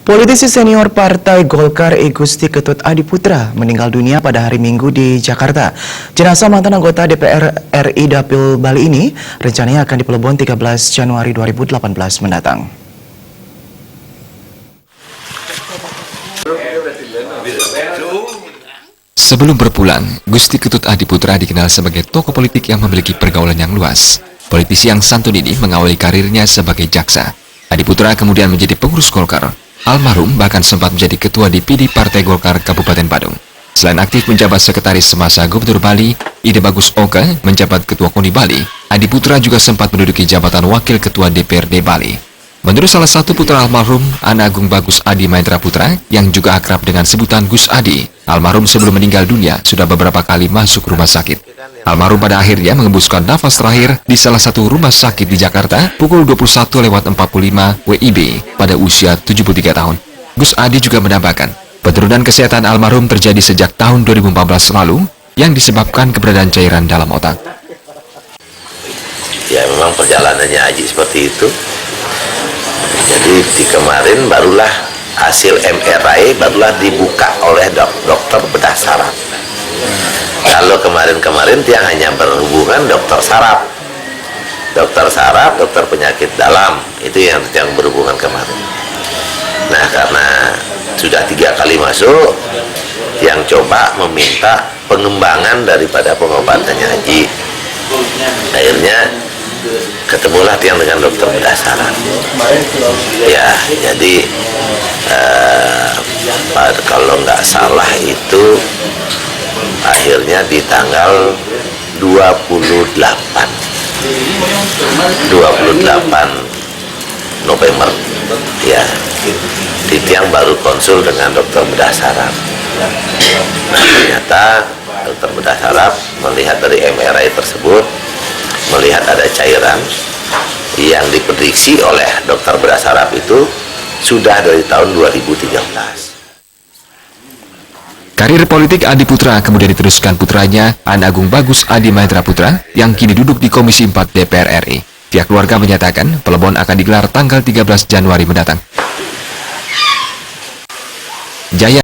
Politisi senior Partai Golkar Gusti Ketut Adiputra meninggal dunia pada hari Minggu di Jakarta. Jenazah mantan anggota DPR RI Dapil Bali ini rencananya akan dipelebon 13 Januari 2018 mendatang. Sebelum berpulang, Gusti Ketut Adiputra dikenal sebagai tokoh politik yang memiliki pergaulan yang luas. Politisi yang santun ini mengawali karirnya sebagai jaksa. Adiputra kemudian menjadi pengurus Golkar. Almarhum bahkan sempat menjadi ketua DPD Partai Golkar Kabupaten Badung. Selain aktif menjabat sekretaris semasa Gubernur Bali, Ide Bagus Oka menjabat ketua KONI Bali, Adiputra juga sempat menduduki jabatan wakil ketua DPRD Bali. Menurut salah satu putra almarhum, Anak Agung Bagus Adi Mahendra Putra, yang juga akrab dengan sebutan Gus Adi, almarhum sebelum meninggal dunia sudah beberapa kali masuk rumah sakit. Almarhum pada akhirnya mengembuskan nafas terakhir di salah satu rumah sakit di Jakarta pukul 21.45 WIB pada usia 73 tahun. Gus Adi juga menambahkan, penurunan kesehatan almarhum terjadi sejak tahun 2014 lalu yang disebabkan keberadaan cairan dalam otak. Ya memang perjalanannya Aji seperti itu. Jadi di kemarin barulah hasil MRI barulah dibuka oleh dokter bedah saraf. Kalau kemarin dia hanya berhubungan dokter saraf, dokter penyakit dalam, itu yang berhubungan kemarin. Nah karena sudah 3 kali masuk, yang coba meminta pengembangan daripada pengobatannya Haji. Akhirnya ketemulah yang dengan dokter bedah saraf. Ya jadi kalau nggak salah itu akhirnya di tanggal 28 November ya Titiang baru konsul dengan dokter bedah saraf. Nah, ternyata dokter bedah saraf melihat dari MRI tersebut, melihat ada cairan yang diprediksi oleh dokter bedah saraf itu sudah dari tahun 2013. Karir politik Adiputra kemudian diteruskan putranya, Anak Agung Bagus Adi Mahendra Putra, yang kini duduk di Komisi 4 DPR RI. Pihak keluarga menyatakan pelebon akan digelar tanggal 13 Januari mendatang. Jaya